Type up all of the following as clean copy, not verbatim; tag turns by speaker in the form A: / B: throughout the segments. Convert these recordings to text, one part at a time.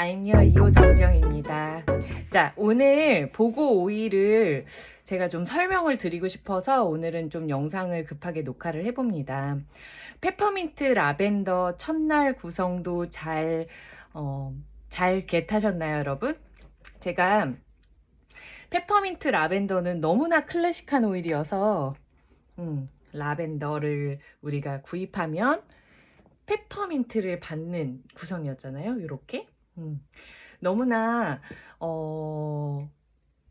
A: I'm your 이호 정지영입니다. 자, 오늘 보고 오일을 제가 좀 설명을 드리고 싶어서 오늘은 좀 영상을 급하게 녹화를 해봅니다. 페퍼민트 라벤더 첫날 구성도 잘 겟하셨나요, 여러분? 제가 페퍼민트 라벤더는 너무나 클래식한 오일이어서 라벤더를 우리가 구입하면 페퍼민트를 받는 구성이었잖아요. 이렇게 너무나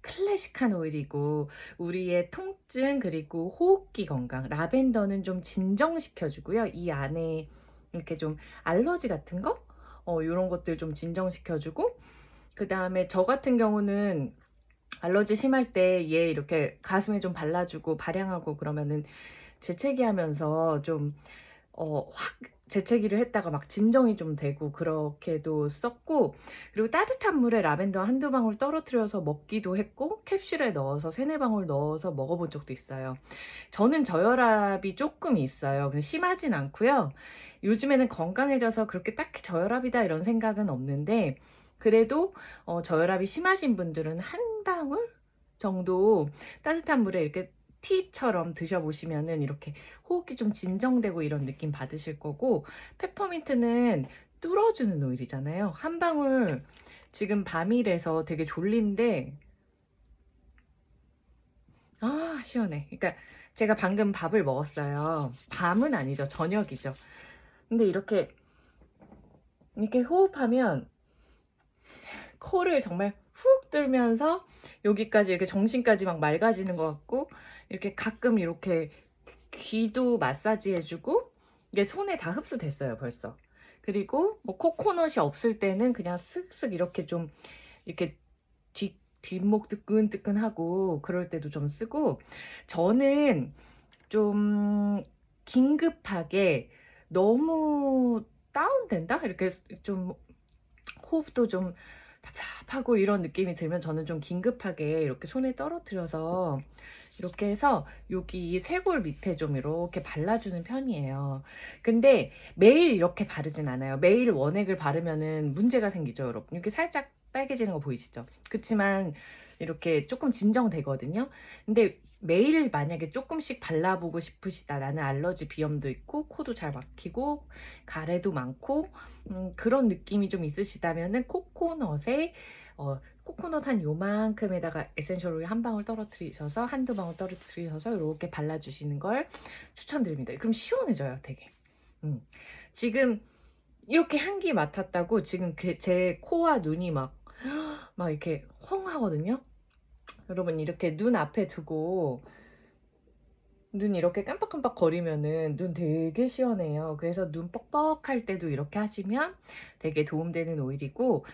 A: 클래식한 오일이고 우리의 통증 그리고 호흡기 건강, 라벤더는 좀 진정시켜주고요. 이 안에 이렇게 좀 알러지 같은 거 이런 것들 좀 진정시켜주고, 그 다음에 저 같은 경우는 알러지 심할 때 얘 이렇게 가슴에 좀 발라주고 발향하고 그러면은 재채기 하면서 좀 확 재채기를 했다가 막 진정이 좀 되고 그렇게도 썼고, 그리고 따뜻한 물에 라벤더 한두 방울 떨어뜨려서 먹기도 했고 캡슐에 넣어서 3-4방울 넣어서 먹어본 적도 있어요. 저는 저혈압이 조금 있어요. 근데 심하진 않고요. 요즘에는 건강해져서 그렇게 딱히 저혈압이다 이런 생각은 없는데, 그래도 저혈압이 심하신 분들은 한 방울 정도 따뜻한 물에 이렇게 티처럼 드셔보시면은 이렇게 호흡기 좀 진정되고 이런 느낌 받으실 거고, 페퍼민트는 뚫어주는 오일이잖아요. 한 방울, 지금 밤이라서 되게 졸린데 시원해. 그러니까 제가 방금 밥을 먹었어요. 밤은 아니죠, 저녁이죠. 근데 이렇게 호흡하면 코를 정말 훅 들면서 여기까지 이렇게 정신까지 막 맑아지는 것 같고, 이렇게 가끔 이렇게 귀도 마사지 해주고, 이게 손에 다 흡수됐어요 벌써. 그리고 뭐 코코넛이 없을 때는 그냥 쓱쓱 이렇게 좀 이렇게 뒷목 뜨끈뜨끈하고 그럴 때도 좀 쓰고, 저는 좀 긴급하게 너무 다운된다? 이렇게 좀 호흡도 좀 답답하고 이런 느낌이 들면 저는 좀 긴급하게 이렇게 손에 떨어뜨려서 이렇게 해서 여기 쇄골 밑에 좀 이렇게 발라주는 편이에요. 근데 매일 이렇게 바르진 않아요. 매일 원액을 바르면은 문제가 생기죠, 여러분. 이렇게 살짝 빨개지는 거 보이시죠? 그치만 이렇게 조금 진정되거든요. 근데 매일 만약에 조금씩 발라보고 싶으시다, 나는 알러지 비염도 있고 코도 잘 막히고 가래도 많고 그런 느낌이 좀 있으시다면은 코코넛 한 요만큼에다가 에센셜 오일 한 방울 떨어뜨리셔서 한두 방울 떨어뜨리셔서 이렇게 발라주시는 걸 추천드립니다. 그럼 시원해져요, 되게. 지금 이렇게 향기 맡았다고 지금 제 코와 눈이 막 이렇게 헝 하거든요. 여러분, 이렇게 눈 앞에 두고 눈 이렇게 깜빡깜빡 거리면은 눈 되게 시원해요. 그래서 눈 뻑뻑할 때도 이렇게 하시면 되게 도움되는 오일이고,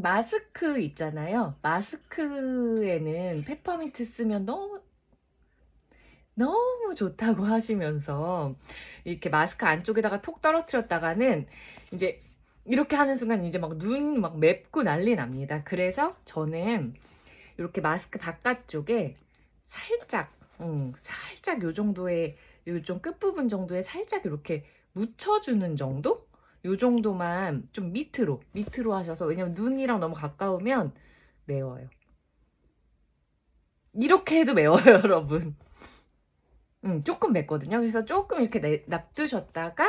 A: 마스크 있잖아요. 마스크에는 페퍼민트 쓰면 너무 좋다고 하시면서 이렇게 마스크 안쪽에다가 톡 떨어뜨렸다가는 이제 이렇게 하는 순간 이제 막 눈 막 맵고 난리 납니다. 그래서 저는 이렇게 마스크 바깥쪽에 살짝 요 정도의, 요좀 끝부분 정도에 살짝 이렇게 묻혀주는 정도? 요 정도만 좀 밑으로 하셔서, 왜냐면 눈이랑 너무 가까우면 매워요. 이렇게 해도 매워요, 여러분. 조금 맵거든요. 그래서 조금 이렇게 놔두셨다가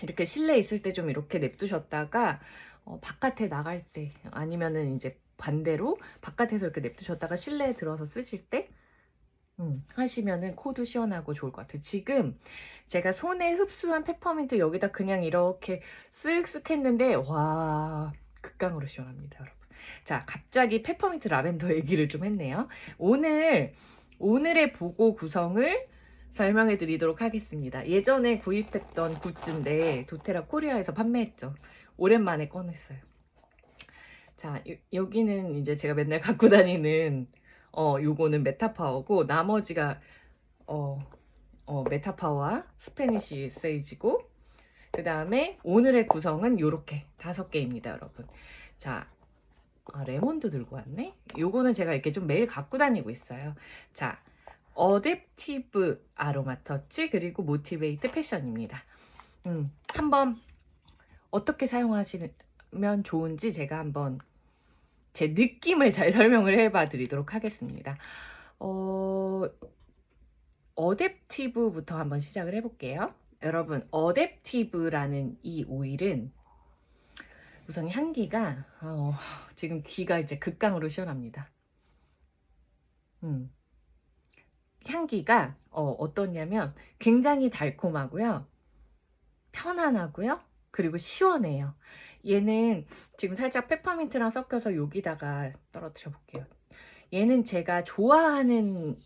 A: 이렇게 실내에 있을 때 좀 이렇게 냅두셨다가 바깥에 나갈 때, 아니면은 이제 반대로 바깥에서 이렇게 냅두셨다가 실내에 들어서 쓰실 때 하시면은 코도 시원하고 좋을 것 같아요. 지금 제가 손에 흡수한 페퍼민트 여기다 그냥 이렇게 쓱쓱 했는데 와, 극강으로 시원합니다, 여러분. 자, 갑자기 페퍼민트 라벤더 얘기를 좀 했네요. 오늘의 보고 구성을 설명해 드리도록 하겠습니다. 예전에 구입했던 굿즈인데 도테라 코리아에서 판매했죠. 오랜만에 꺼냈어요. 자, 여기는 이제 제가 맨날 갖고 다니는 요거는 메타파워고, 나머지가 메타파워와 스페니시 세이지고, 그 다음에 오늘의 구성은 요렇게 5개입니다, 여러분. 자, 레몬도 들고 왔네. 요거는 제가 이렇게 좀 매일 갖고 다니고 있어요. 자, 어댑티브 아로마 터치 그리고 모티베이트 패션입니다. 한번 어떻게 사용하시는 하면 좋은지 제가 한번 제 느낌을 잘 설명을 해봐 드리도록 하겠습니다. 어댑티브부터 한번 시작을 해볼게요. 여러분, 어댑티브라는 이 오일은 우선 향기가 지금 귀가 이제 극강으로 시원합니다. 향기가 어떠냐면 굉장히 달콤하고요, 편안하고요, 그리고 시원해요. 얘는 지금 살짝 페퍼민트랑 섞여서 여기다가 떨어뜨려 볼게요. 얘는 제가 좋아하는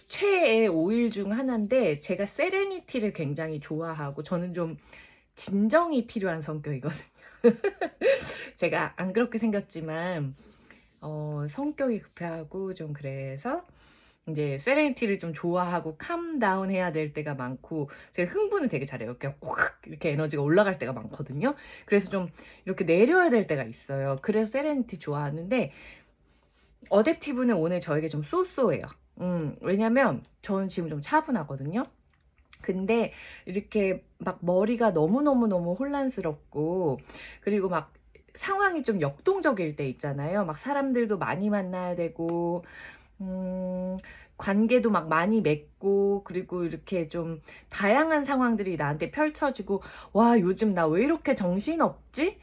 A: 최애 오일 중 하나인데, 제가 세레니티를 굉장히 좋아하고 저는 좀 진정이 필요한 성격이거든요. 제가 안 그렇게 생겼지만 성격이 급하고 좀 그래서 이제 세레니티를 좀 좋아하고 캄다운 해야 될 때가 많고, 제가 흥분을 되게 잘해요. 이렇게 확 이렇게 에너지가 올라갈 때가 많거든요. 그래서 좀 이렇게 내려야 될 때가 있어요. 그래서 세레니티 좋아하는데, 어댑티브는 오늘 저에게 좀 쏘쏘해요. 왜냐면 저는 지금 좀 차분하거든요. 근데 이렇게 막 머리가 너무너무너무 혼란스럽고, 그리고 막 상황이 좀 역동적일 때 있잖아요. 막 사람들도 많이 만나야 되고, 관계도 막 많이 맺고, 그리고 이렇게 좀 다양한 상황들이 나한테 펼쳐지고, 와, 요즘 나 왜 이렇게 정신없지?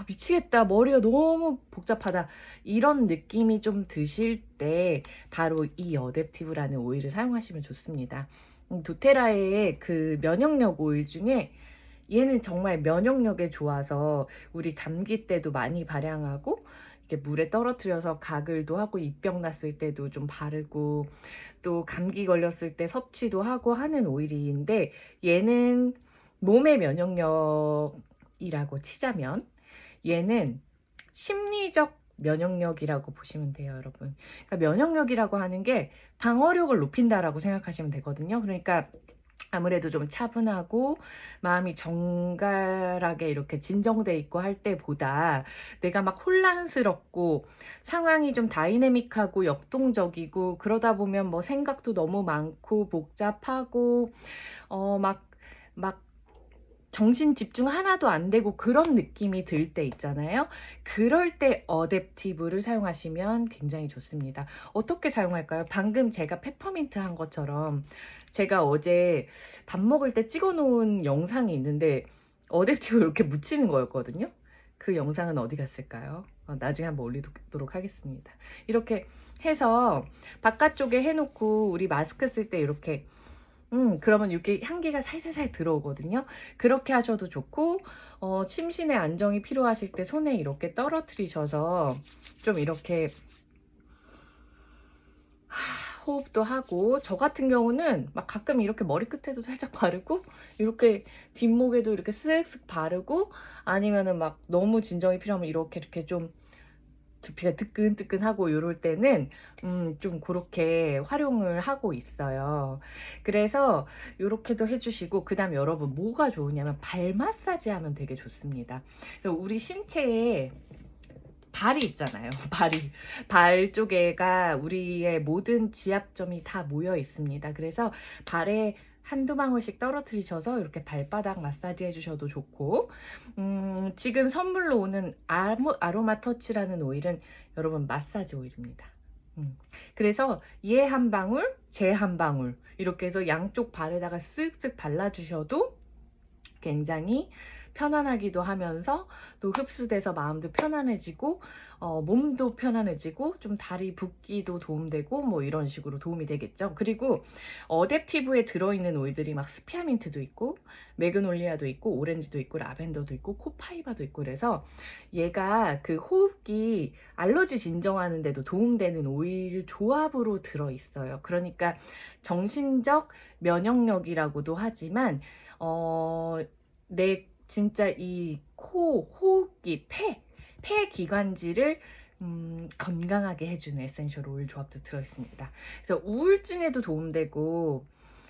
A: 미치겠다. 머리가 너무 복잡하다. 이런 느낌이 좀 드실 때 바로 이 어댑티브라는 오일을 사용하시면 좋습니다. 도테라의 그 면역력 오일 중에 얘는 정말 면역력에 좋아서 우리 감기 때도 많이 발향하고, 이렇게 물에 떨어뜨려서 가글도 하고, 입병 났을 때도 좀 바르고, 또 감기 걸렸을 때 섭취도 하고 하는 오일인데, 얘는 몸의 면역력이라고 치자면 얘는 심리적 면역력이라고 보시면 돼요, 여러분. 그러니까 면역력이라고 하는 게 방어력을 높인다라고 생각하시면 되거든요. 그러니까 아무래도 좀 차분하고 마음이 정갈하게 이렇게 진정돼 있고 할 때보다, 내가 막 혼란스럽고 상황이 좀 다이내믹하고 역동적이고 그러다 보면 뭐 생각도 너무 많고 복잡하고 막 정신 집중 하나도 안 되고 그런 느낌이 들 때 있잖아요. 그럴 때 어댑티브를 사용하시면 굉장히 좋습니다. 어떻게 사용할까요? 방금 제가 페퍼민트 한 것처럼 제가 어제 밥 먹을 때 찍어 놓은 영상이 있는데 어댑티브 이렇게 묻히는 거였거든요. 그 영상은 어디 갔을까요? 나중에 한번 올리도록 하겠습니다. 이렇게 해서 바깥쪽에 해놓고 우리 마스크 쓸 때 이렇게 그러면 이렇게 향기가 살살살 들어오거든요. 그렇게 하셔도 좋고, 심신의 안정이 필요하실 때 손에 이렇게 떨어뜨리셔서 좀 이렇게 호흡도 하고, 저 같은 경우는 막 가끔 이렇게 머리끝에도 살짝 바르고, 이렇게 뒷목에도 이렇게 쓱쓱 바르고, 아니면은 막 너무 진정이 필요하면 이렇게 좀 두피가 뜨끈뜨끈하고 이럴 때는 좀 그렇게 활용을 하고 있어요. 그래서 이렇게도 해주시고, 그 다음 여러분 뭐가 좋으냐면 발 마사지 하면 되게 좋습니다. 그래서 우리 신체에 발이 있잖아요. 발 쪽에가 우리의 모든 지압점이 다 모여 있습니다. 그래서 발에 한두 방울씩 떨어뜨리셔서 이렇게 발바닥 마사지 해주셔도 좋고, 지금 선물로 오는 아로마 터치라는 오일은 여러분 마사지 오일입니다. 그래서 얘 한 방울, 쟤 한 방울 이렇게 해서 양쪽 발에다가 쓱쓱 발라주셔도 굉장히 편안하기도 하면서 또 흡수돼서 마음도 편안해지고 몸도 편안해지고 좀 다리 붓기도 도움되고 뭐 이런 식으로 도움이 되겠죠. 그리고 어댑티브에 들어있는 오일들이 막 스피아민트도 있고 매그놀리아도 있고 오렌지도 있고 라벤더도 있고 코파이바도 있고, 그래서 얘가 그 호흡기 알러지 진정하는 데도 도움되는 오일 조합으로 들어있어요. 그러니까 정신적 면역력이라고도 하지만 내 진짜 이 호흡기, 폐 기관지를 건강하게 해주는 에센셜 오일 조합도 들어있습니다. 그래서 우울증에도 도움되고,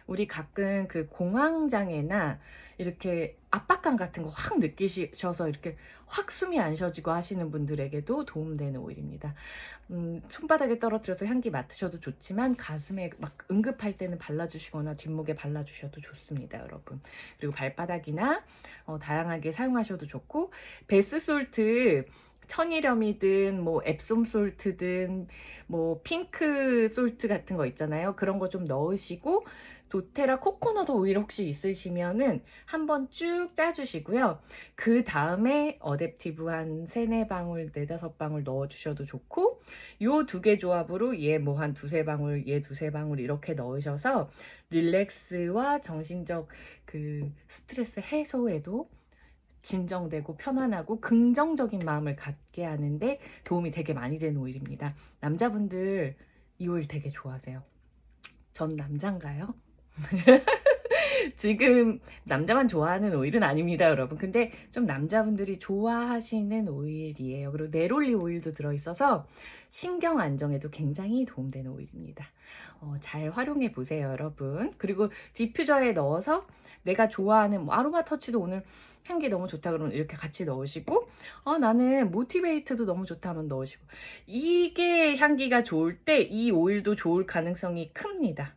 A: 우리 가끔 그 공황장애나 이렇게 압박감 같은 거 확 느끼셔서 이렇게 확 숨이 안 쉬어지고 하시는 분들에게도 도움되는 오일입니다. 손바닥에 떨어뜨려서 향기 맡으셔도 좋지만 가슴에 막 응급할 때는 발라주시거나 뒷목에 발라주셔도 좋습니다, 여러분. 그리고 발바닥이나 다양하게 사용하셔도 좋고, 베스솔트 천일염이든 뭐 앱솜 솔트든 뭐 핑크 솔트 같은 거 있잖아요. 그런 거 좀 넣으시고, 도테라 코코넛 오일 혹시 있으시면은 한번 쭉 짜주시고요. 그 다음에 어댑티브 한 3-4방울, 4-5방울 넣어주셔도 좋고, 요 두 개 조합으로 얘 뭐 한 2-3방울, 얘 2-3방울 이렇게 넣으셔서 릴렉스와 정신적 그 스트레스 해소에도 진정되고 편안하고 긍정적인 마음을 갖게 하는데 도움이 되게 많이 되는 오일입니다. 남자분들 이 오일 되게 좋아하세요. 전 남잔가요? 지금 남자만 좋아하는 오일은 아닙니다, 여러분. 근데 좀 남자분들이 좋아하시는 오일이에요. 그리고 네롤리 오일도 들어있어서 신경 안정에도 굉장히 도움되는 오일입니다. 잘 활용해 보세요, 여러분. 그리고 디퓨저에 넣어서 내가 좋아하는 뭐 아로마 터치도 오늘 향기 너무 좋다 그러면 이렇게 같이 넣으시고, 나는 모티베이트도 너무 좋다 하면 넣으시고, 이게 향기가 좋을 때 이 오일도 좋을 가능성이 큽니다.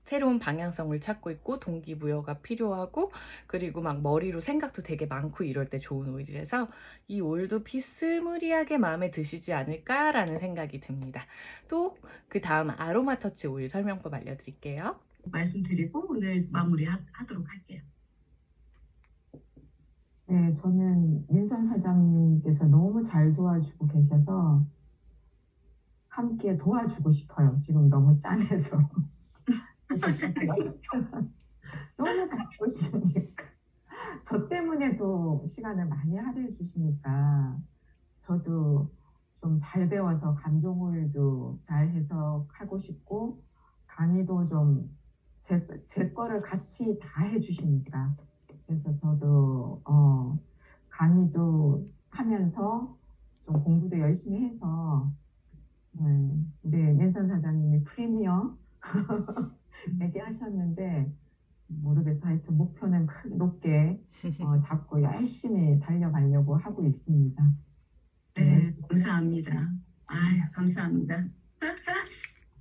A: 새로운 방향성을 찾고 있고 동기부여가 필요하고, 그리고 막 머리로 생각도 되게 많고 이럴 때 좋은 오일이라서 이 오일도 비스무리하게 마음에 드시지 않을까라는 생각이 듭니다. 또 그 다음 아로마 터치 오일 설명법 알려드릴게요.
B: 말씀드리고 오늘 마무리하도록 할게요.
C: 네, 저는 민선 사장님께서 너무 잘 도와주고 계셔서 함께 도와주고 싶어요. 지금 너무 짠해서. 너무 바쁘시니까. 저 때문에도 시간을 많이 할애해 주시니까 저도 좀 잘 배워서 감정을도 잘 해석하고 싶고, 강의도 좀 제 거를 같이 다 해주시니까, 그래서 저도 강의도 하면서 좀 공부도 열심히 해서 우리 맨선 사장님이 프리미어 얘기하셨는데 모르겠어. 하여튼 목표는 높게 잡고 열심히 달려가려고 하고 있습니다.
B: 네, 감사합니다. 감사합니다.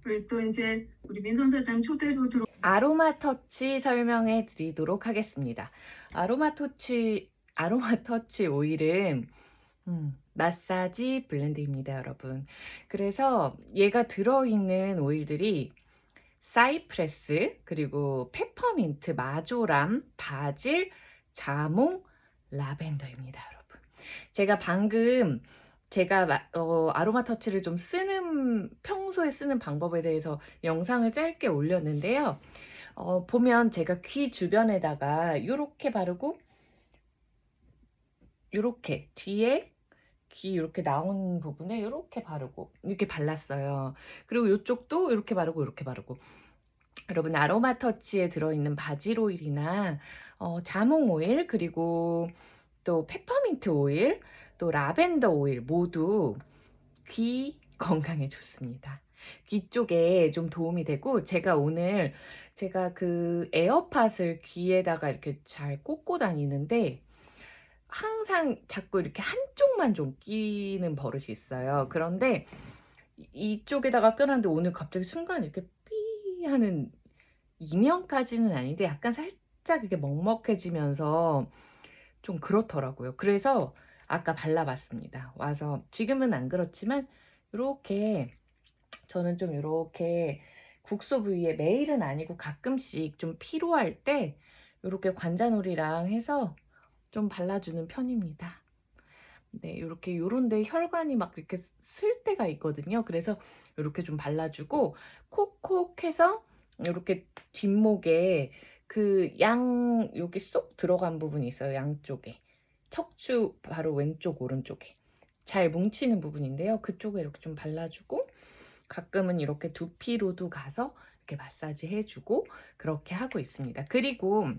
B: 그리고 또 이제 우리 민선 사장 초대로
A: 아로마 터치 설명해 드리도록 하겠습니다. 아로마 터치 오일은 마사지 블렌드입니다, 여러분. 그래서 얘가 들어있는 오일들이 사이프레스, 그리고 페퍼민트, 마조람, 바질, 자몽, 라벤더입니다, 여러분. 제가 방금 아로마 터치를 좀 평소에 쓰는 방법에 대해서 영상을 짧게 올렸는데요. 보면 제가 귀 주변에다가 이렇게 바르고, 이렇게 뒤에 귀 이렇게 나온 부분에 이렇게 바르고 이렇게 발랐어요. 그리고 이쪽도 이렇게 바르고 이렇게 바르고. 여러분, 아로마 터치에 들어있는 바질 오일이나 자몽 오일, 그리고 또 페퍼민트 오일, 또 라벤더 오일 모두 귀 건강에 좋습니다. 귀 쪽에 좀 도움이 되고, 제가 그 에어팟을 귀에다가 이렇게 잘 꽂고 다니는데 항상 자꾸 이렇게 한쪽만 좀 끼는 버릇이 있어요. 그런데 이쪽에다가 껴놨는데 오늘 갑자기 순간 이렇게 삐 하는, 이명까지는 아닌데 약간 살짝 이렇게 먹먹해지면서 좀 그렇더라고요. 그래서 아까 발라봤습니다. 와서 지금은 안 그렇지만 이렇게 저는 좀 이렇게 국소 부위에, 매일은 아니고 가끔씩 좀 피로할 때 이렇게 관자놀이랑 해서 좀 발라주는 편입니다. 네, 이렇게 요런데 혈관이 막 이렇게 쓸 때가 있거든요. 그래서 이렇게 좀 발라주고, 콕콕 해서 이렇게 뒷목에 여기 쏙 들어간 부분이 있어요. 양쪽에. 척추 바로 왼쪽, 오른쪽에. 잘 뭉치는 부분인데요. 그쪽에 이렇게 좀 발라주고, 가끔은 이렇게 두피로도 가서 이렇게 마사지 해주고, 그렇게 하고 있습니다. 그리고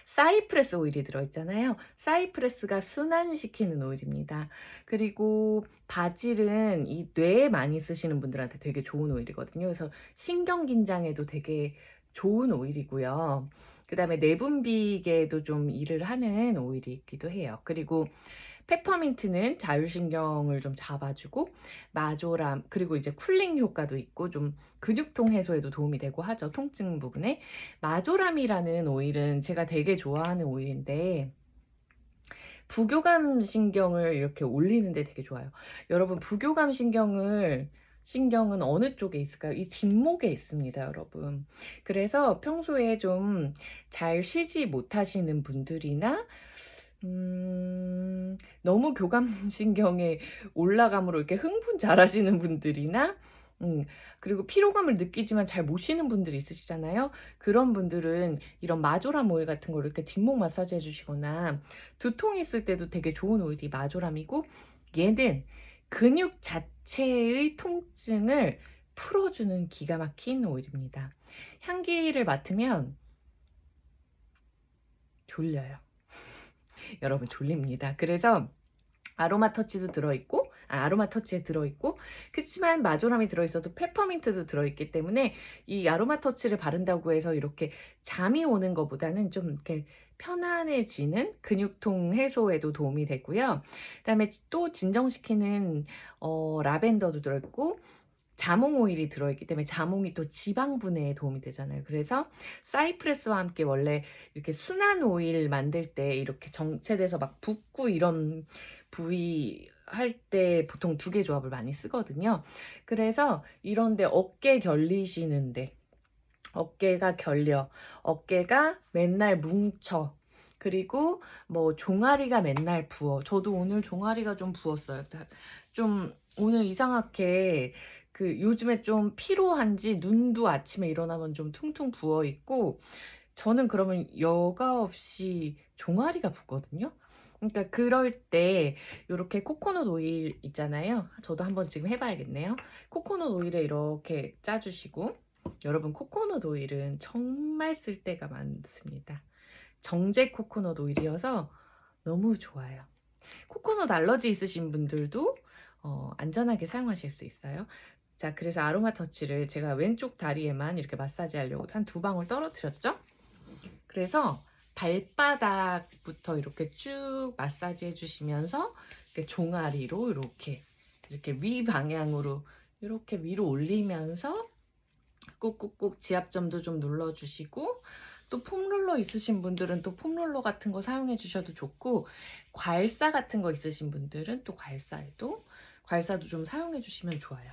A: 사이프레스 오일이 들어있잖아요. 사이프레스가 순환시키는 오일입니다. 그리고 바질은 이 뇌에 많이 쓰시는 분들한테 되게 좋은 오일이거든요. 그래서 신경 긴장에도 되게 좋은 오일이고요. 그 다음에 내분비계에도 좀 일을 하는 오일이기도 해요. 그리고 페퍼민트는 자율신경을 좀 잡아주고, 마조람, 그리고 이제 쿨링 효과도 있고 좀 근육통 해소에도 도움이 되고 하죠. 통증 부분에. 마조람이라는 오일은 제가 되게 좋아하는 오일인데, 부교감 신경을 이렇게 올리는데 되게 좋아요. 여러분, 부교감 신경은 어느 쪽에 있을까요? 이 뒷목에 있습니다, 여러분. 그래서 평소에 좀 잘 쉬지 못하시는 분들이나 너무 교감신경에 올라감으로 이렇게 흥분 잘 하시는 분들이나, 그리고 피로감을 느끼지만 잘 못 쉬는 분들이 있으시잖아요. 그런 분들은 이런 마조람 오일 같은 걸 이렇게 뒷목 마사지 해주시거나, 두통 있을 때도 되게 좋은 오일이 마조람이고, 얘는 근육 자체의 통증을 풀어주는 기가 막힌 오일입니다. 향기를 맡으면 졸려요. 여러분, 졸립니다. 그래서 아로마 터치도 들어있고, 아로마 터치에 들어있고, 그렇지만 마조람이 들어있어도 페퍼민트도 들어있기 때문에 이 아로마 터치를 바른다고 해서 이렇게 잠이 오는 것보다는 좀 이렇게 편안해지는 근육통 해소에도 도움이 되고요. 그다음에 또 진정시키는 라벤더도 들어있고, 자몽 오일이 들어있기 때문에 자몽이 또 지방 분해에 도움이 되잖아요. 그래서 사이프레스와 함께 원래 이렇게 순한 오일 만들 때 이렇게 정체돼서 막 붓고 이런 부위 할 때 보통 두 개 조합을 많이 쓰거든요. 그래서 이런데 어깨 결리시는데, 어깨가 결려, 어깨가 맨날 뭉쳐, 그리고 뭐 종아리가 맨날 부어. 저도 오늘 종아리가 좀 부었어요. 좀 오늘 이상하게 요즘에 좀 피로한지 눈도 아침에 일어나면 좀 퉁퉁 부어 있고, 저는 그러면 여과 없이 종아리가 붓거든요. 그러니까 그럴 때 이렇게 코코넛 오일 있잖아요. 저도 한번 지금 해봐야겠네요. 코코넛 오일에 이렇게 짜주시고, 여러분, 코코넛 오일은 정말 쓸 때가 많습니다. 정제 코코넛 오일이어서 너무 좋아요. 코코넛 알러지 있으신 분들도 안전하게 사용하실 수 있어요. 자, 그래서 아로마 터치를 제가 왼쪽 다리에만 이렇게 마사지 하려고 한 2방울 떨어뜨렸죠. 그래서 발바닥부터 이렇게 쭉 마사지 해주시면서 이렇게 종아리로 이렇게 위 방향으로 이렇게 위로 올리면서 꾹꾹꾹 지압점도 좀 눌러주시고, 또 폼롤러 있으신 분들은 또 폼롤러 같은 거 사용해 주셔도 좋고, 괄사 같은 거 있으신 분들은 또 괄사도 좀 사용해 주시면 좋아요.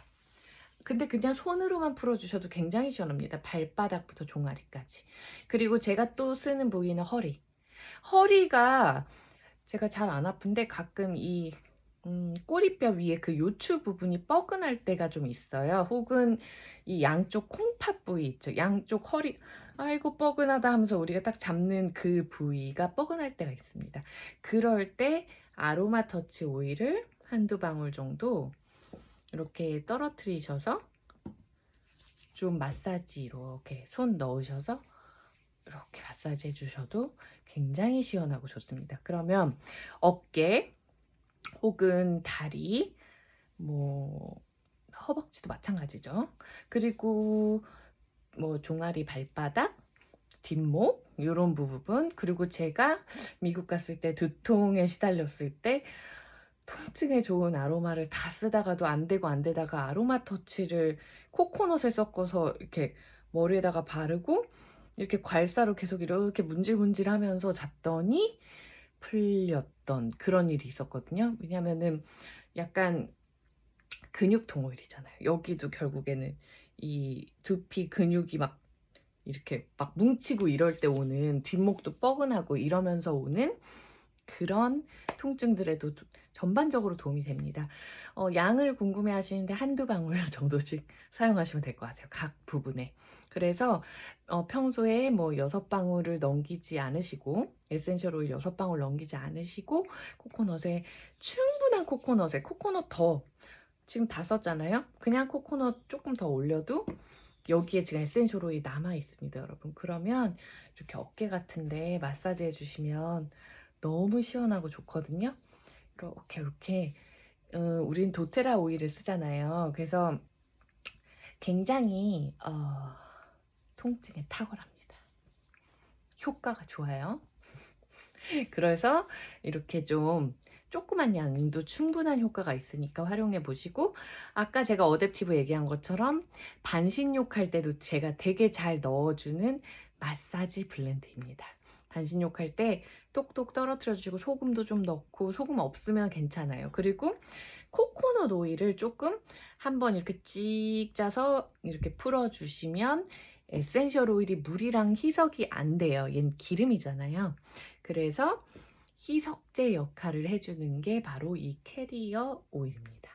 A: 근데 그냥 손으로만 풀어주셔도 굉장히 시원합니다. 발바닥부터 종아리까지. 그리고 제가 또 쓰는 부위는 허리가 제가 잘 안 아픈데 가끔 이 꼬리뼈 위에 그 요추 부분이 뻐근할 때가 좀 있어요. 혹은 이 양쪽 콩팥 부위 있죠. 양쪽 허리, 아이고 뻐근하다 하면서 우리가 딱 잡는 그 부위가 뻐근할 때가 있습니다. 그럴 때 아로마 터치 오일을 한두 방울 정도 이렇게 떨어뜨리셔서 좀 마사지 이렇게 손 넣으셔서 이렇게 마사지 해주셔도 굉장히 시원하고 좋습니다. 그러면 어깨 혹은 다리, 뭐 허벅지도 마찬가지죠. 그리고 뭐 종아리, 발바닥, 뒷목 이런 부분, 그리고 제가 미국 갔을 때 두통에 시달렸을 때 통증에 좋은 아로마를 다 쓰다가도 안 되다가 아로마 터치를 코코넛에 섞어서 이렇게 머리에다가 바르고 이렇게 괄사로 계속 이렇게 문질문질 하면서 잤더니 풀렸던 그런 일이 있었거든요. 왜냐면은 약간 근육통 오일이잖아요. 여기도 결국에는 이 두피 근육이 막 이렇게 막 뭉치고 이럴 때 오는, 뒷목도 뻐근하고 이러면서 오는 그런 통증들에도 전반적으로 도움이 됩니다. 양을 궁금해 하시는데 한두 방울 정도씩 사용하시면 될 것 같아요. 각 부분에. 그래서 평소에 뭐 6방울을 넘기지 않으시고, 에센셜 오일 6방울 넘기지 않으시고, 충분한 코코넛 더, 지금 다 썼잖아요. 그냥 코코넛 조금 더 올려도 여기에 지금 에센셜 오일이 남아 있습니다, 여러분. 그러면 이렇게 어깨 같은데 마사지 해주시면 너무 시원하고 좋거든요. 이렇게 우린 도테라 오일을 쓰잖아요. 그래서 굉장히 통증에 탁월합니다. 효과가 좋아요. 그래서 이렇게 좀 조그만 양도 충분한 효과가 있으니까 활용해 보시고, 아까 제가 어댑티브 얘기한 것처럼 반신욕 할 때도 제가 되게 잘 넣어주는 마사지 블렌드입니다. 반신욕 할 때 똑똑 떨어뜨려 주고 소금도 좀 넣고, 소금 없으면 괜찮아요. 그리고 코코넛 오일을 조금 한번 이렇게 찍 짜서 이렇게 풀어주시면 에센셜 오일이 물이랑 희석이 안 돼요. 얘는 기름이잖아요. 그래서 희석제 역할을 해주는 게 바로 이 캐리어 오일입니다.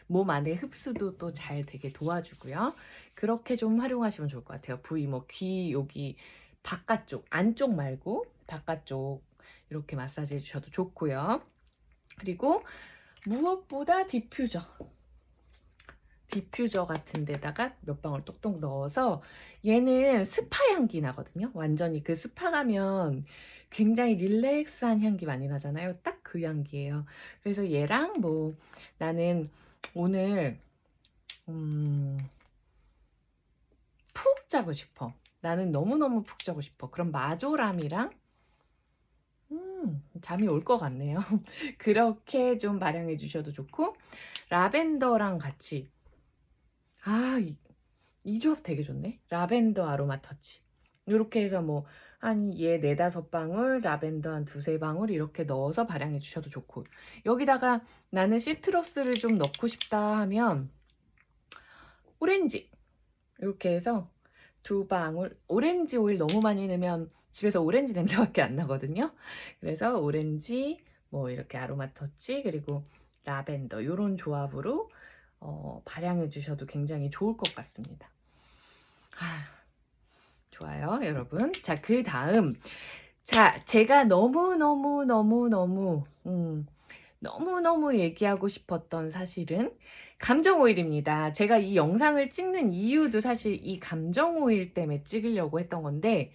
A: 몸 안에 흡수도 또 잘 되게 도와주고요. 그렇게 좀 활용하시면 좋을 것 같아요. 부위 뭐 귀 여기 바깥쪽, 안쪽 말고 바깥쪽 이렇게 마사지 해주셔도 좋고요. 그리고 무엇보다 디퓨저 같은 데다가 몇 방울 똑똑 넣어서, 얘는 스파 향기 나거든요. 완전히 그 스파 가면 굉장히 릴렉스한 향기 많이 나잖아요. 딱 그 향기예요. 그래서 얘랑 뭐 나는 오늘 푹 자고 싶어. 나는 너무너무 푹 자고 싶어. 그럼 마조람이랑 잠이 올 것 같네요. 그렇게 좀 발향해 주셔도 좋고, 라벤더랑 같이 이 조합 되게 좋네. 라벤더 아로마 터치. 이렇게 해서 뭐 한 얘 4-5방울, 라벤더 한 2-3방울 이렇게 넣어서 발향해 주셔도 좋고, 여기다가 나는 시트러스를 좀 넣고 싶다 하면 오렌지 이렇게 해서 2방울, 오렌지 오일 너무 많이 넣으면 집에서 오렌지 냄새밖에 안 나거든요. 그래서 오렌지, 뭐 이렇게 아로마 터치, 그리고 라벤더 이런 조합으로 발향해 주셔도 굉장히 좋을 것 같습니다. 좋아요, 여러분. 자, 그 다음, 제가 너무너무 얘기하고 싶었던 사실은 감정 오일입니다. 제가 이 영상을 찍는 이유도 사실 이 감정 오일 때문에 찍으려고 했던 건데,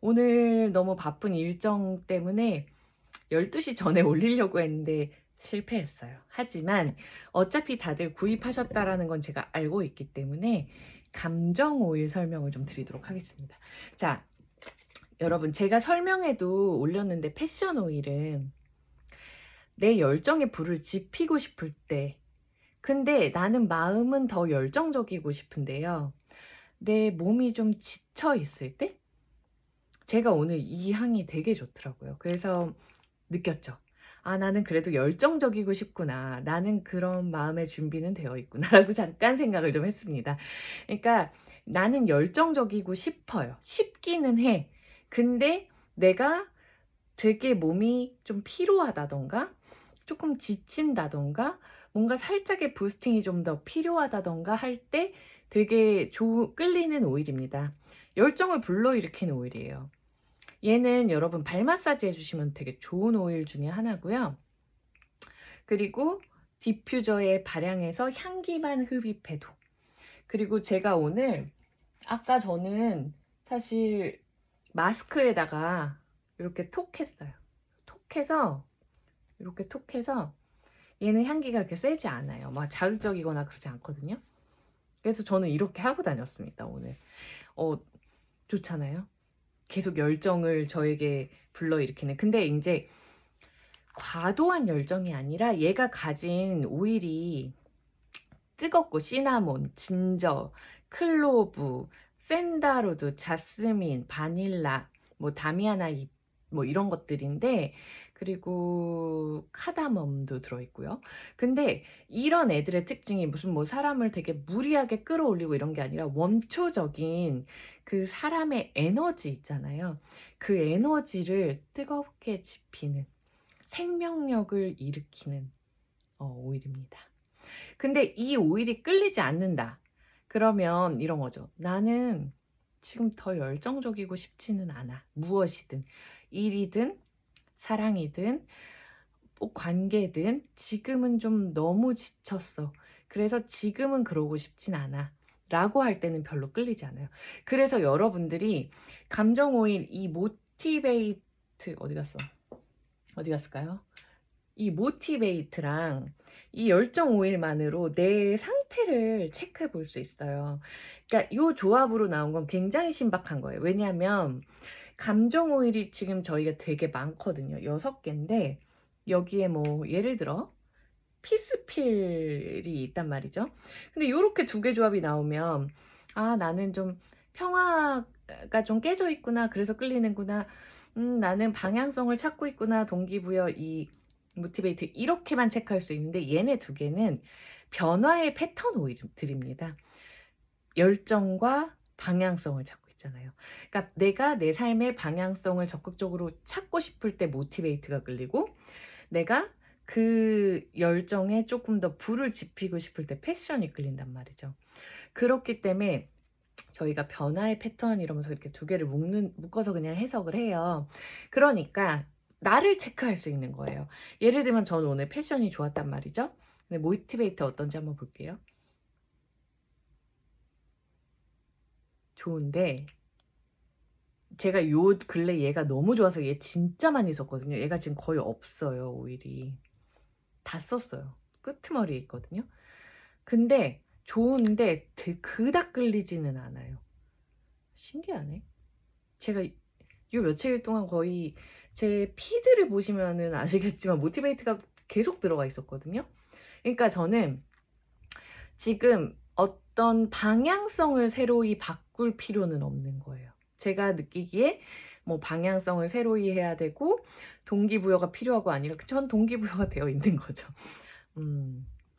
A: 오늘 너무 바쁜 일정 때문에 12시 전에 올리려고 했는데 실패했어요. 하지만 어차피 다들 구입하셨다라는 건 제가 알고 있기 때문에 감정 오일 설명을 좀 드리도록 하겠습니다. 자, 여러분, 제가 설명에도 올렸는데 패션 오일은 내 열정의 불을 지피고 싶을 때, 근데 나는 마음은 더 열정적이고 싶은데요, 내 몸이 좀 지쳐 있을 때 제가 오늘 이 향이 되게 좋더라고요. 그래서 느꼈죠. 나는 그래도 열정적이고 싶구나. 나는 그런 마음의 준비는 되어 있구나. 라고 잠깐 생각을 좀 했습니다. 그러니까 나는 열정적이고 싶어요. 싶기는 해. 근데 내가 되게 몸이 좀 피로하다던가 조금 지친다던가 뭔가 살짝의 부스팅이 좀 더 필요하다던가 할 때 되게 끌리는 오일입니다. 열정을 불러일으키는 오일이에요. 얘는 여러분 발 마사지 해주시면 되게 좋은 오일 중에 하나고요. 그리고 디퓨저에 발향해서 향기만 흡입해도. 그리고 제가 오늘 아까 저는 사실 마스크에다가 이렇게 톡했어요. 이렇게 톡해서 얘는 향기가 그렇게 세지 않아요. 막 자극적이거나 그러지 않거든요. 그래서 저는 이렇게 하고 다녔습니다, 오늘. 좋잖아요. 계속 열정을 저에게 불러일으키는. 근데 이제 과도한 열정이 아니라 얘가 가진 오일이 뜨겁고, 시나몬, 진저, 클로브, 샌다로드, 자스민, 바닐라, 뭐 다미아나 잎, 뭐 이런 것들인데, 그리고 카다멈도 들어있고요. 근데 이런 애들의 특징이 무슨 뭐 사람을 되게 무리하게 끌어올리고 이런 게 아니라 원초적인 그 사람의 에너지 있잖아요. 그 에너지를 뜨겁게 지피는, 생명력을 일으키는 오일입니다. 근데 이 오일이 끌리지 않는다. 그러면 이런 거죠. 나는 지금 더 열정적이고 싶지는 않아. 무엇이든, 일이든 사랑이든 뭐 관계든 지금은 좀 너무 지쳤어. 그래서 지금은 그러고 싶진 않아. 라고 할 때는 별로 끌리지 않아요. 그래서 여러분들이 감정 오일 이 모티베이트 어디 갔을까요? 이 모티베이트랑 이 열정 오일만으로 내 상태를 체크해 볼 수 있어요. 그러니까 이 조합으로 나온 건 굉장히 신박한 거예요. 왜냐하면 감정 오일이 지금 저희가 되게 많거든요. 6개인데 여기에 뭐 예를 들어 피스필이 있단 말이죠. 근데 요렇게 2개 조합이 나오면 아, 나는 좀 평화가 좀 깨져 있구나. 그래서 끌리는구나. 나는 방향성을 찾고 있구나. 동기부여, 이 모티베이트, 이렇게만 체크할 수 있는데 얘네 2개는 변화의 패턴 오일들입니다. 열정과 방향성을 찾고 있잖아요. 그러니까 내가 내 삶의 방향성을 적극적으로 찾고 싶을 때 모티베이트가 끌리고, 내가 그 열정에 조금 더 불을 지피고 싶을 때 패션이 끌린단 말이죠. 그렇기 때문에 저희가 변화의 패턴 이러면서 이렇게 2개를 묶어서 그냥 해석을 해요. 그러니까 나를 체크할 수 있는 거예요. 예를 들면 저는 오늘 패션이 좋았단 말이죠. 근데 모티베이트 어떤지 한번 볼게요. 좋은데 제가 요 근래 얘가 너무 좋아서 얘 진짜 많이 썼거든요. 얘가 지금 거의 없어요. 오일이 다 썼어요. 끄트머리에 있거든요. 근데 좋은데 그닥 끌리지는 않아요. 신기하네. 제가 요 며칠 동안 거의 제 피드를 보시면은 아시겠지만 모티베이트가 계속 들어가 있었거든요. 그러니까 저는 지금 어떤 방향성을 새로이 바꿀 필요는 없는 거예요. 제가 느끼기에 뭐 방향성을 새로이 해야 되고 동기부여가 필요하고 아니라 전 동기부여가 되어 있는 거죠.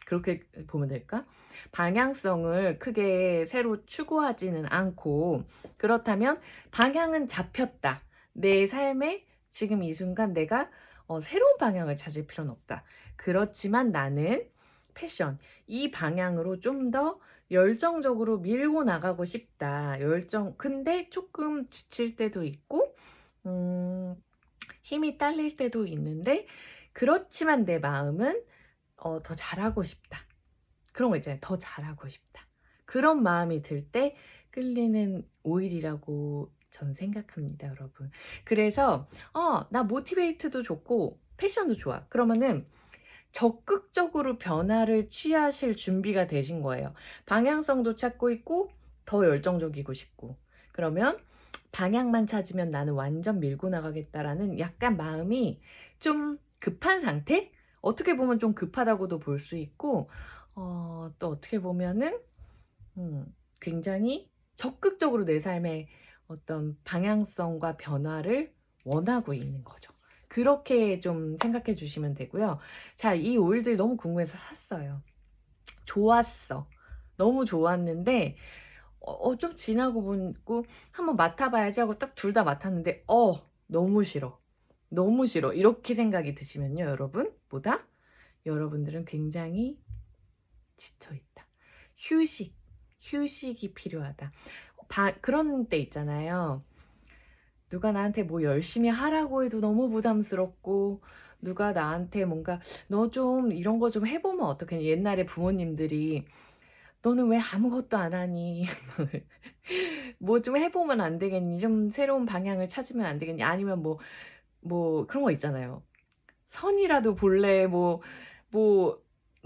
A: 그렇게 보면 될까? 방향성을 크게 새로 추구하지는 않고, 그렇다면 방향은 잡혔다. 내 삶에 지금 이 순간 내가 새로운 방향을 찾을 필요는 없다. 그렇지만 나는 패션, 이 방향으로 좀 더 열정적으로 밀고 나가고 싶다. 근데 조금 지칠 때도 있고, 힘이 딸릴 때도 있는데, 그렇지만 내 마음은 더 잘하고 싶다. 그런 거 있잖아요. 더 잘하고 싶다. 그런 마음이 들 때 끌리는 오일이라고 전 생각합니다, 여러분. 그래서 나 모티베이트도 좋고 패션도 좋아. 그러면은 적극적으로 변화를 취하실 준비가 되신 거예요. 방향성도 찾고 있고 더 열정적이고 싶고. 그러면 방향만 찾으면 나는 완전 밀고 나가겠다라는 약간 마음이 좀 급한 상태? 어떻게 보면 좀 급하다고도 볼 수 있고, 또 어떻게 보면은 굉장히 적극적으로 내 삶의 어떤 방향성과 변화를 원하고 있는 거죠. 그렇게 좀 생각해 주시면 되고요. 자, 이 오일들 너무 궁금해서 샀어요. 좋았어. 너무 좋았는데 좀 지나고 보고 한번 맡아봐야지 하고 딱 둘 다 맡았는데 너무 싫어. 너무 싫어. 이렇게 생각이 드시면요, 여러분들은 굉장히 지쳐있다. 휴식이 필요하다. 그런 때 있잖아요. 누가 나한테 뭐 열심히 하라고 해도 너무 부담스럽고, 누가 나한테 뭔가 너 좀 이런 거 좀 해보면 어떡해. 옛날에 부모님들이 너는 왜 아무것도 안 하니? 뭐 좀 해보면 안 되겠니? 좀 새로운 방향을 찾으면 안 되겠니? 아니면 뭐 그런 거 있잖아요. 선이라도 볼래? 뭐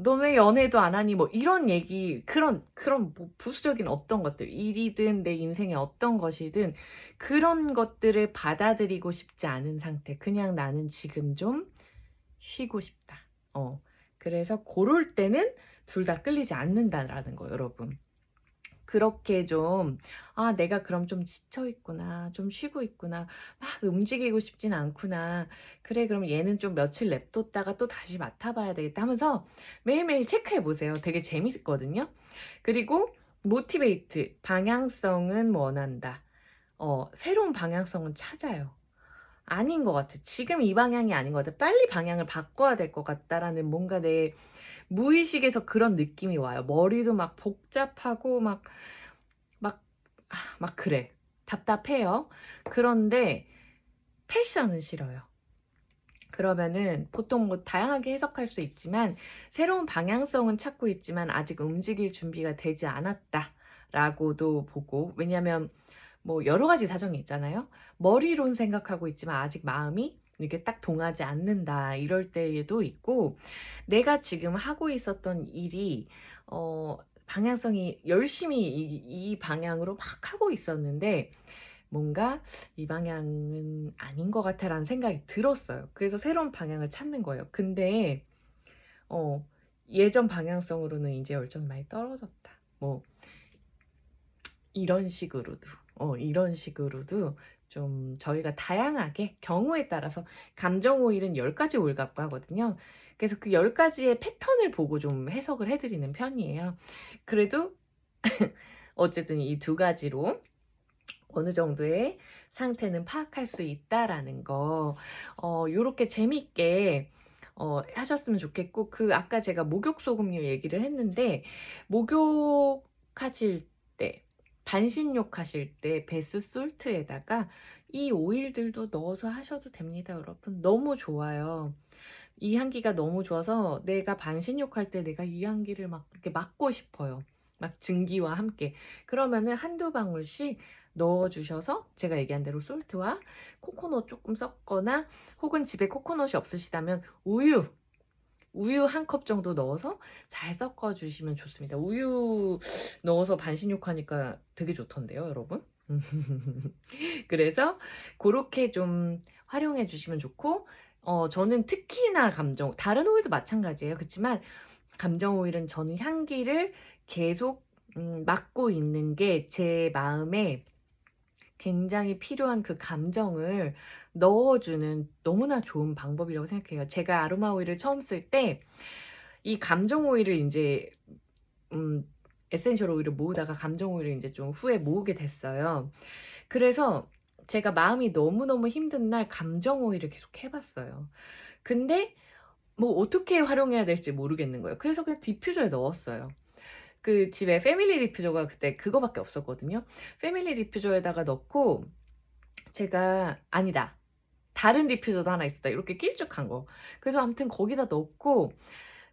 A: 넌 왜 연애도 안 하니? 뭐 이런 얘기, 그런 뭐 부수적인 어떤 것들, 일이든 내 인생의 어떤 것이든 그런 것들을 받아들이고 싶지 않은 상태. 그냥 나는 지금 좀 쉬고 싶다. 그래서 그럴 때는 둘 다 끌리지 않는다라는 거, 여러분. 그렇게 좀, 내가 그럼 좀 지쳐있구나, 좀 쉬고 있구나, 막 움직이고 싶진 않구나, 그래, 그럼 얘는 좀 며칠 냅뒀다가 또 다시 맡아봐야 되겠다 하면서 매일매일 체크해보세요. 되게 재밌거든요. 그리고 모티베이트, 방향성은 원한다. 새로운 방향성은 찾아요. 아닌 것 같아. 지금 이 방향이 아닌 것 같아. 빨리 방향을 바꿔야 될 것 같다라는 뭔가 내 무의식에서 그런 느낌이 와요. 머리도 막 복잡하고 막 그래. 답답해요. 그런데 패션은 싫어요. 그러면은 보통 뭐 다양하게 해석할 수 있지만 새로운 방향성은 찾고 있지만 아직 움직일 준비가 되지 않았다라고도 보고, 왜냐면 뭐 여러 가지 사정이 있잖아요. 머리론 생각하고 있지만 아직 마음이 이게 딱 동하지 않는다 이럴 때도 있고, 내가 지금 하고 있었던 일이 방향성이 열심히 이 방향으로 막 하고 있었는데 뭔가 이 방향은 아닌 것 같아라는 생각이 들었어요. 그래서 새로운 방향을 찾는 거예요. 근데 예전 방향성으로는 이제 열정이 많이 떨어졌다. 뭐 이런 식으로도 좀 저희가 다양하게 경우에 따라서 감정 오일은 10가지 오일 갖고 하거든요. 그래서 그 10가지의 패턴을 보고 좀 해석을 해드리는 편이에요. 그래도 어쨌든 이 2가지로 어느 정도의 상태는 파악할 수 있다라는 거, 요렇게 재밌게 하셨으면 좋겠고, 아까 제가 목욕소금류 얘기를 했는데, 목욕하실 때, 반신욕 하실 때 베스 솔트에다가 이 오일들도 넣어서 하셔도 됩니다, 여러분. 너무 좋아요. 이 향기가 너무 좋아서 내가 반신욕 할 때 내가 이 향기를 막 이렇게 맡고 싶어요. 막 증기와 함께. 그러면은 한두 방울씩 넣어주셔서 제가 얘기한 대로 솔트와 코코넛 조금 섞거나, 혹은 집에 코코넛이 없으시다면 우유 1컵 정도 넣어서 잘 섞어주시면 좋습니다. 우유 넣어서 반신욕하니까 되게 좋던데요, 여러분. 그래서 그렇게 좀 활용해 주시면 좋고, 저는 특히나 다른 오일도 마찬가지예요. 그렇지만 감정 오일은 저는 향기를 계속 맡고 있는 게 제 마음에 굉장히 필요한 그 감정을 넣어주는 너무나 좋은 방법이라고 생각해요. 제가 아로마 오일을 처음 쓸 때 이 감정 오일을 이제 에센셜 오일을 모으다가 감정 오일을 이제 좀 후에 모으게 됐어요. 그래서 제가 마음이 너무너무 힘든 날 감정 오일을 계속 해봤어요. 근데 뭐 어떻게 활용해야 될지 모르겠는 거예요. 그래서 그냥 디퓨저에 넣었어요. 그 집에 패밀리 디퓨저가 그때 그거밖에 없었거든요. 패밀리 디퓨저에다가 넣고, 제가 아니다, 다른 디퓨저도 하나 있었다, 이렇게 길쭉한 거. 그래서 아무튼 거기다 넣고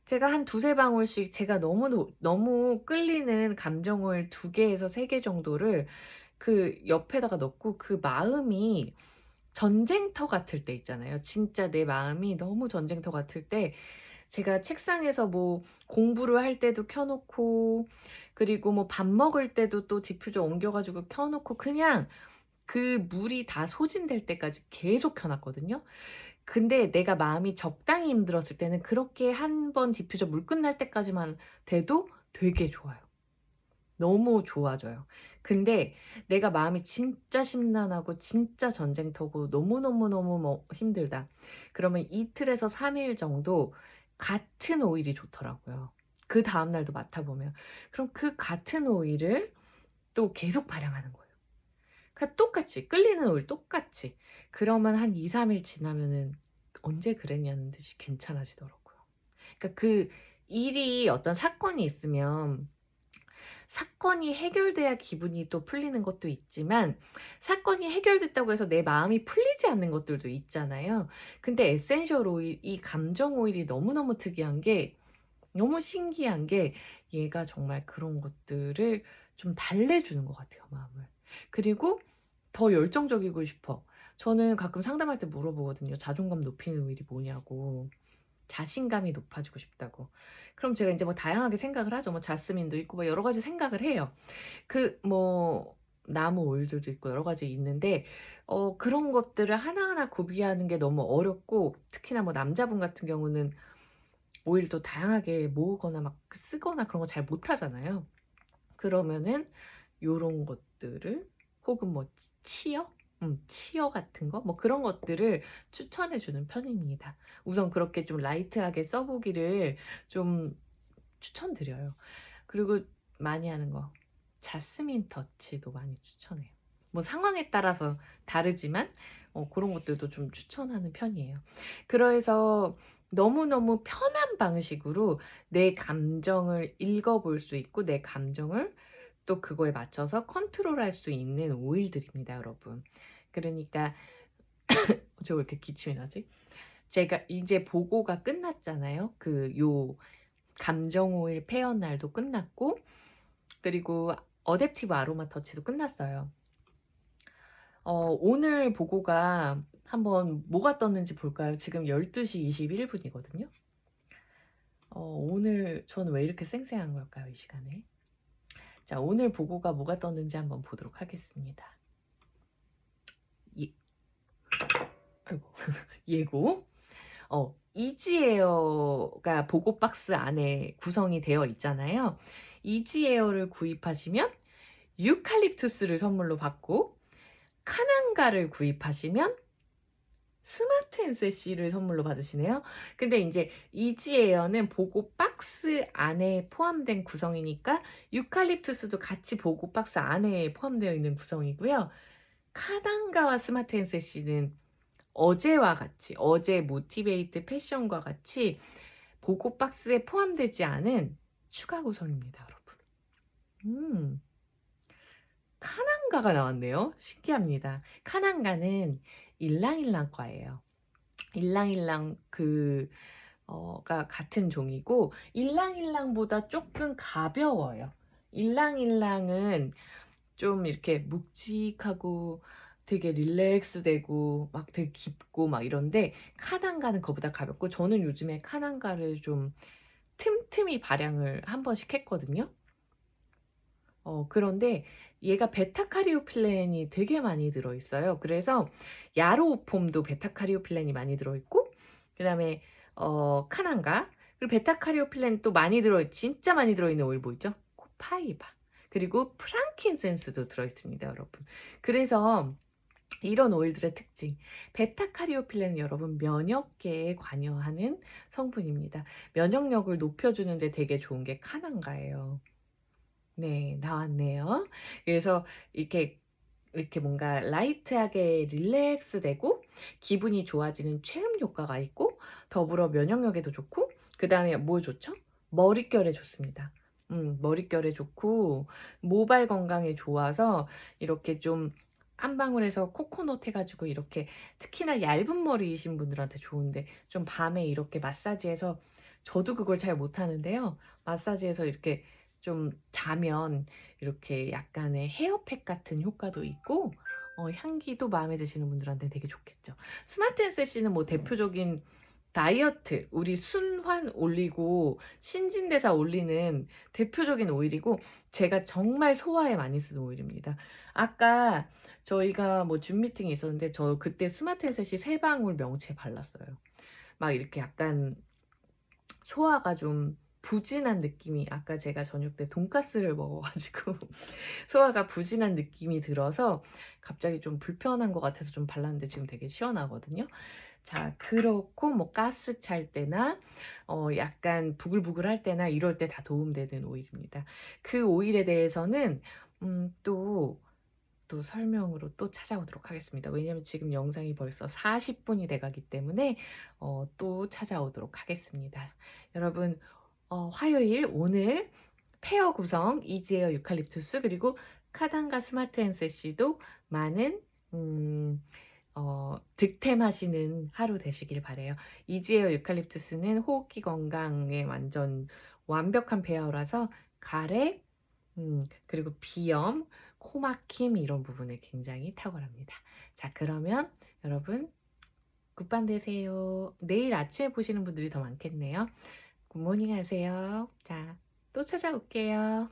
A: 제가 한 2-3방울씩 제가 너무 끌리는 감정 오일 2개에서 3개 정도를 그 옆에다가 넣고, 그 마음이 전쟁터 같을 때 있잖아요. 진짜 내 마음이 너무 전쟁터 같을 때 제가 책상에서 뭐 공부를 할 때도 켜놓고, 그리고 뭐 밥 먹을 때도 또 디퓨저 옮겨가지고 켜놓고, 그냥 그 물이 다 소진될 때까지 계속 켜놨거든요. 근데 내가 마음이 적당히 힘들었을 때는 그렇게 한 번 디퓨저 물 끝날 때까지만 돼도 되게 좋아요. 너무 좋아져요. 근데 내가 마음이 진짜 심란하고 진짜 전쟁터고 너무너무너무 뭐 힘들다, 그러면 이틀에서 3일 정도 같은 오일이 좋더라고요. 그 다음날도 맡아보면. 그럼 그 같은 오일을 또 계속 발향하는 거예요. 그러니까 똑같이 끌리는 오일 똑같이. 그러면 한 2-3일 지나면은 언제 그랬냐는 듯이 괜찮아지더라고요. 그러니까 그 일이, 어떤 사건이 있으면 사건이 해결돼야 기분이 또 풀리는 것도 있지만, 사건이 해결됐다고 해서 내 마음이 풀리지 않는 것들도 있잖아요. 근데 에센셜 오일, 이 감정 오일이 너무너무 특이한 게, 너무 신기한 게, 얘가 정말 그런 것들을 좀 달래주는 것 같아요, 마음을. 그리고 더 열정적이고 싶어. 저는 가끔 상담할 때 물어보거든요. 자존감 높이는 오일이 뭐냐고. 자신감이 높아지고 싶다고. 그럼 제가 이제 뭐 다양하게 생각을 하죠. 뭐 자스민도 있고 뭐 여러 가지 생각을 해요. 뭐 나무 오일들도 있고 여러 가지 있는데, 그런 것들을 하나하나 구비하는 게 너무 어렵고, 특히나 뭐 남자분 같은 경우는 오일도 다양하게 모으거나 막 쓰거나 그런 거 잘 못하잖아요. 그러면은 요런 것들을, 혹은 뭐 치어 같은 거, 뭐 그런 것들을 추천해 주는 편입니다. 우선 그렇게 좀 라이트하게 써보기를 좀 추천드려요. 그리고 많이 하는 거, 자스민 터치도 많이 추천해요. 뭐 상황에 따라서 다르지만 그런 것들도 좀 추천하는 편이에요. 그래서 너무너무 편한 방식으로 내 감정을 읽어볼 수 있고, 내 감정을 또 그거에 맞춰서 컨트롤할 수 있는 오일들입니다, 여러분. 그러니까 저 왜 이렇게 기침이 나지? 제가 이제 보고가 끝났잖아요. 요 감정 오일 페어 날도 끝났고, 그리고 어댑티브 아로마 터치도 끝났어요. 오늘 보고가 한번 뭐가 떴는지 볼까요? 지금 12시 21분이거든요. 오늘 저는 왜 이렇게 쌩쌩한 걸까요? 이 시간에. 자, 오늘 보고가 뭐가 떴는지 한번 보도록 하겠습니다. 아이고, 예고. 이지에어가 보고 박스 안에 구성이 되어 있잖아요. 이지에어를 구입하시면 유칼립투스를 선물로 받고, 카난가를 구입하시면 스마트 NCC를 선물로 받으시네요. 근데 이제 이지에어는 보고 박스 안에 포함된 구성이니까 유칼립투스도 같이 보고 박스 안에 포함되어 있는 구성이고요. 카난가와 스마트 NCC는 어제와 같이, 어제 모티베이트 패션과 같이 보고 박스에 포함되지 않은 추가 구성입니다, 여러분. 카난가가 나왔네요. 신기합니다. 카난가는 일랑일랑과예요. 일랑일랑 가 같은 종이고, 일랑일랑보다 조금 가벼워요. 일랑일랑은 좀 이렇게 묵직하고 되게 릴렉스되고 막 되게 깊고 막 이런데, 카난가는 그거보다 가볍고, 저는 요즘에 카난가를 좀 틈틈이 발양을 한 번씩 했거든요. 그런데 얘가 베타카리오필렌이 되게 많이 들어있어요. 그래서 야로우폼도 베타카리오필렌이 많이 들어있고, 그 다음에 카난가, 그리고 베타카리오필렌 또 진짜 많이 들어있는 오일 뭐 있죠? 코파이바, 그리고 프랑킨센스도 들어있습니다, 여러분. 그래서 이런 오일들의 특징, 베타카리오필렌은 여러분 면역계에 관여하는 성분입니다. 면역력을 높여주는데 되게 좋은 게 카난가예요. 네, 나왔네요. 그래서 이렇게 뭔가 라이트하게 릴렉스되고 기분이 좋아지는 최음 효과가 있고, 더불어 면역력에도 좋고, 그 다음에 뭐 좋죠? 머릿결에 좋습니다. 머릿결에 좋고 모발 건강에 좋아서 이렇게 좀 한 방울에서 코코넛 해가지고 이렇게, 특히나 얇은 머리이신 분들한테 좋은데, 좀 밤에 이렇게 마사지해서, 저도 그걸 잘 못하는데요. 마사지해서 이렇게 좀 자면 이렇게 약간의 헤어팩 같은 효과도 있고, 향기도 마음에 드시는 분들한테 되게 좋겠죠. 스마트 NCC는 뭐 대표적인 다이어트, 우리 순환 올리고 신진대사 올리는 대표적인 오일이고, 제가 정말 소화에 많이 쓰는 오일입니다. 아까 저희가 뭐 줌 미팅이 있었는데, 저 그때 스마트 NCC 3방울 명치에 발랐어요. 막 이렇게 약간 소화가 좀 부진한 느낌이, 아까 제가 저녁 때 돈가스를 먹어가지고 소화가 부진한 느낌이 들어서 갑자기 좀 불편한 것 같아서 좀 발랐는데, 지금 되게 시원하거든요. 자, 그렇고 뭐 가스 찰 때나 약간 부글부글할 때나 이럴 때 다 도움되는 오일입니다. 그 오일에 대해서는 또 설명으로 또 찾아오도록 하겠습니다. 왜냐면 지금 영상이 벌써 40분이 돼가기 때문에 또 찾아오도록 하겠습니다. 여러분, 화요일 오늘 페어 구성 이지에어 유칼립투스, 그리고 카단과 스마트 NCC도 많은 득템하시는 하루 되시길 바래요. 이지에어 유칼립투스는 호흡기 건강에 완전 완벽한 배합이라서 가래, 그리고 비염, 코막힘 이런 부분에 굉장히 탁월합니다. 자, 그러면 여러분 굿밤 되세요. 내일 아침에 보시는 분들이 더 많겠네요. 굿모닝 하세요. 자, 또 찾아올게요.